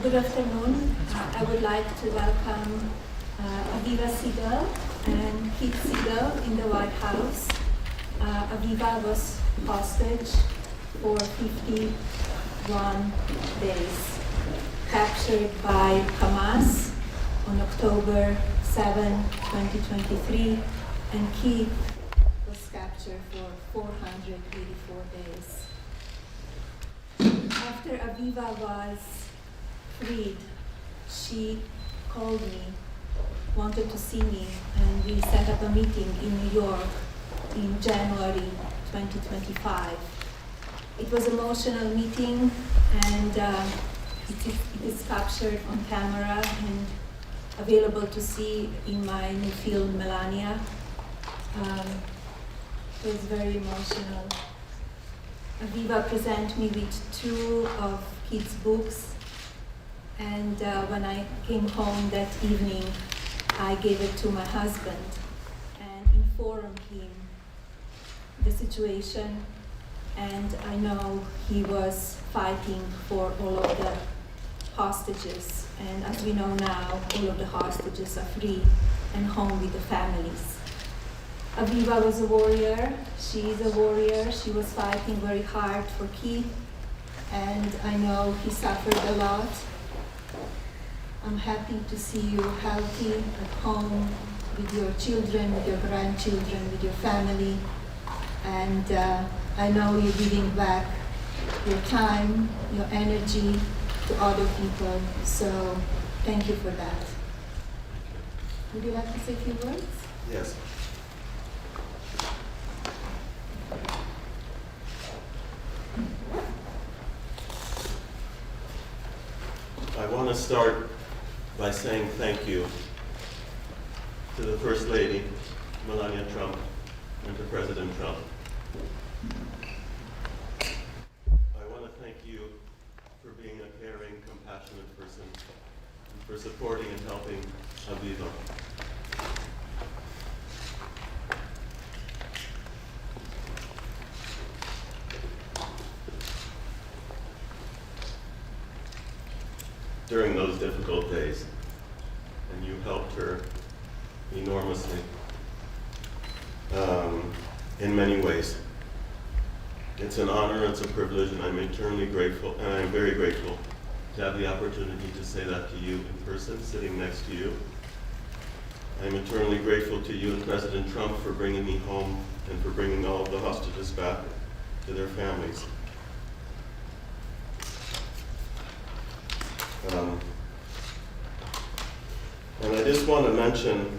Good afternoon. I would like to welcome Aviva Siegel and Keith Siegel in the White House. Aviva was hostage for 51 days, captured by Hamas on October 7, 2023, and Keith was captured for 484 days. After Aviva was freed, she called me, wanted to see me, and we set up a meeting in New York in January 2025. It was an emotional meeting, and it is captured on camera and available to see in my new film, Melania. It was very emotional. Aviva presented me with two of Keith's books, and when I came home that evening, I gave it to my husband and informed him the situation, and I know he was fighting for all of the hostages, and as we know now, all of the hostages are free and home with the families. Aviva was a warrior. She is a warrior. She was fighting very hard for Keith, and I know he suffered a lot. I'm happy to see you healthy at home with your children, with your grandchildren, with your family, and I know you're giving back your time, your energy to other people, so thank you for that. Would you like to say a few words? Yes. I want to start by saying thank you to the First Lady, Melania Trump, and to President Trump. I want to thank you for being a caring, compassionate person, and for supporting and helping Aviva. During those difficult days, and you helped her enormously in many ways. It's an honor, it's a privilege, and I'm eternally grateful, and I'm very grateful to have the opportunity to say that to you in person, sitting next to you. I'm eternally grateful to you and President Trump for bringing me home and for bringing all of the hostages back to their families. And I just want to mention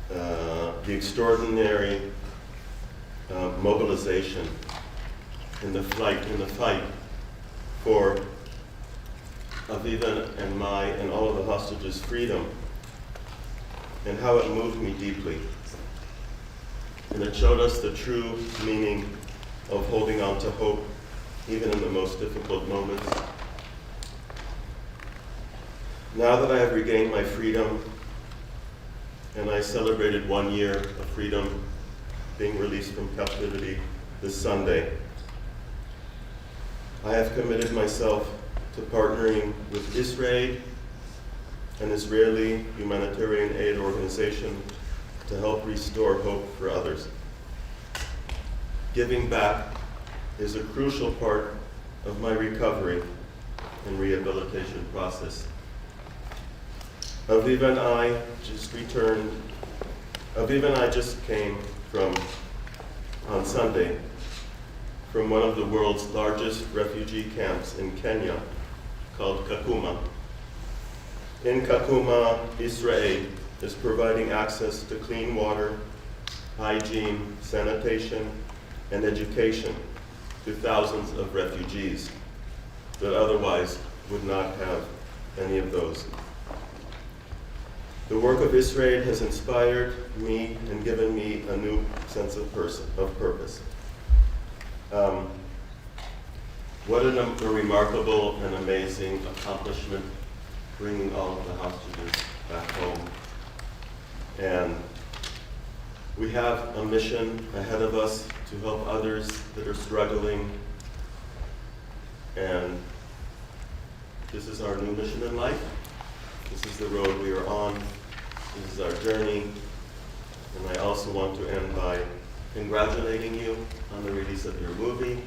the extraordinary mobilization in the fight for Aviva and all of the hostages' freedom, and how it moved me deeply. And it showed us the true meaning of holding on to hope, even in the most difficult moments. Now that I have regained my freedom, and I celebrated 1 year of freedom, being released from captivity this Sunday, I have committed myself to partnering with Israel, an Israeli humanitarian aid organization, to help restore hope for others. Giving back is a crucial part of my recovery and rehabilitation process. Aviva and I just came on Sunday, from one of the world's largest refugee camps in Kenya, called Kakuma. In Kakuma, Israel is providing access to clean water, hygiene, sanitation, and education to thousands of refugees that otherwise would not have any of those. The work of Israel has inspired me and given me a new sense of purpose. What a remarkable and amazing accomplishment, bringing all of the hostages back home. And we have a mission ahead of us to help others that are struggling, and This is our new mission in life. This is the road we are on. This is our journey. And I also want to end by congratulating you on the release of your movie.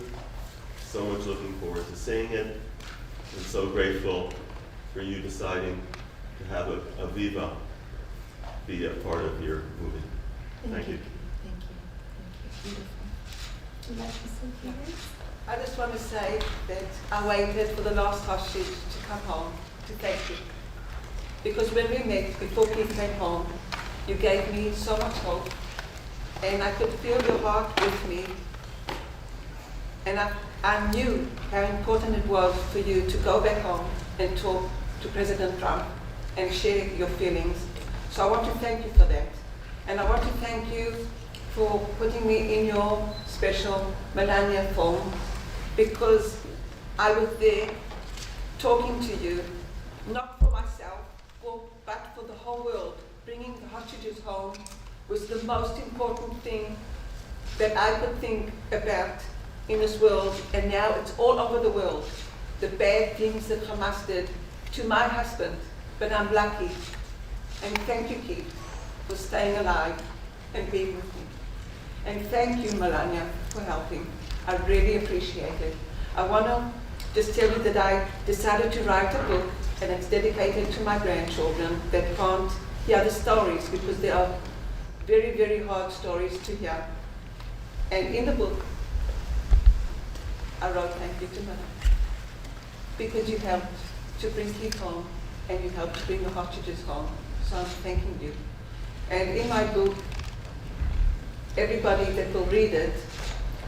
So much looking forward to seeing it. I'm so grateful for you deciding to have Aviva be a part of your movie. Thank you. Thank you. Beautiful. Would you like to say a few words? I just want to say that I waited for the last hostage to come home to thank you. Because when we met before Keith came home, you gave me so much hope. And I could feel your heart with me. And I knew how important it was for you to go back home and talk to President Trump and share your feelings. So I want to thank you for that. And I want to thank you for putting me in your special Melania film, because I was there talking to you, not for myself, but for the whole world. Bringing the hostages home was the most important thing that I could think about in this world, and now it's all over the world. The bad things that Hamas did to my husband, but I'm lucky. And thank you, Keith, for staying alive and being with me. And thank you, Melania, for helping. I really appreciate it. I want to just tell you that I decided to write a book, and it's dedicated to my grandchildren that can't hear the stories, because they are very, very hard stories to hear. And in the book, I wrote thank you to Melania, because you helped to bring Keith home, and you helped to bring the hostages home. So I'm thanking you. And in my book, everybody that will read it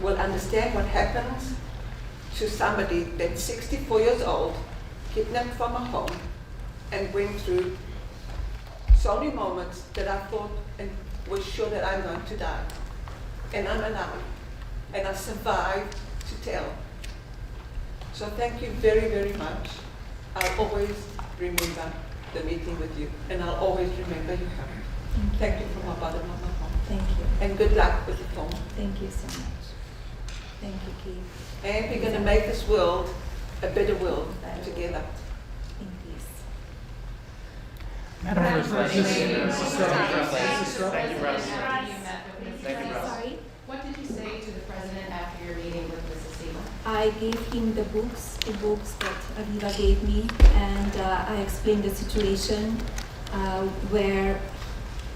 will understand what happens to somebody that's 64 years old, kidnapped from a home, and went through so many moments that I thought and was sure that I'm going to die. And I'm alive. And I survived to tell. So thank you very, very much. I'll always remember the meeting with you, and I'll always remember you coming. Thank you from the bottom of my heart. Thank you. And good luck with the film. Thank you so much. Thank you, Keith. And we're going to make this world a better world together. In peace. Madam First Lady. Thank you, Russ. Sorry? What did you say to the president after your meeting with Mrs. Siegel? I gave him the books that Aviva gave me, and I explained the situation where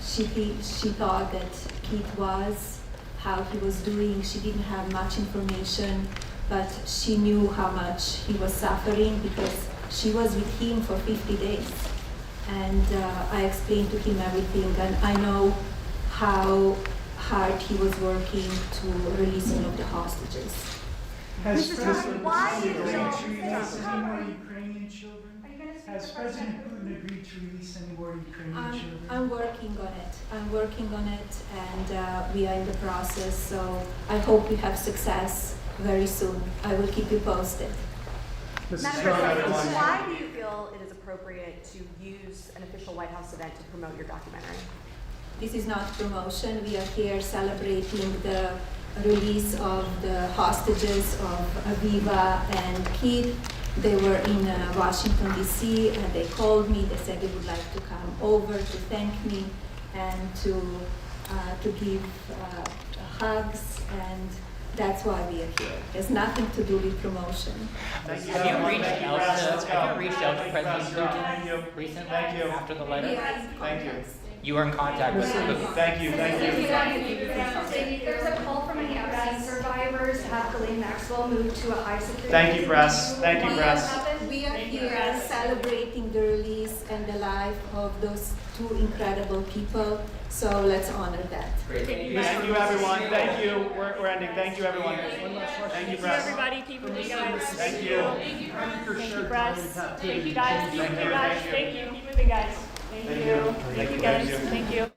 she thought that Keith was, how he was doing. She didn't have much information, but she knew how much he was suffering because she was with him for 50 days. And I explained to him everything, and I know how hard he was working to release all of the hostages. Has Mrs. Trump, why do you Putin feel- agreed to release any more Ukrainian children? Are you going to speak Has to President President Putin agreed to release any more Ukrainian children? I'm working on it. I'm working on it, and we are in the process. So I hope we have success very soon. I will keep you posted. Mrs. Madam Trump, President, why do you feel it is appropriate to use an official White House event to promote your documentary? This is not promotion. We are here celebrating the release of the hostages of Aviva and Keith. They were in Washington, D.C., and they called me. They said they would like to come over to thank me and to give hugs, and that's why we are here. It has nothing to do with promotion. Have you reached out to President Putin recently after the We letter? are in contact. You were in contact with Putin. Thank you. There's a call from Gaza survivors to have Ghislaine Maxwell moved to a high security. Thank you, press. Thank you, press. We are here celebrating the release and the life of those two incredible people, so let's honor that. Thank you, everyone. Thank you. We're ending. Thank you, everyone. Thank you, press. Everybody, keep moving, guys. Thank you. Thank you, press. Thank you, guys. Keep Thank moving, you. guys. Thank you. Keep moving, guys. Thank you. Thank you, guys. Thank you.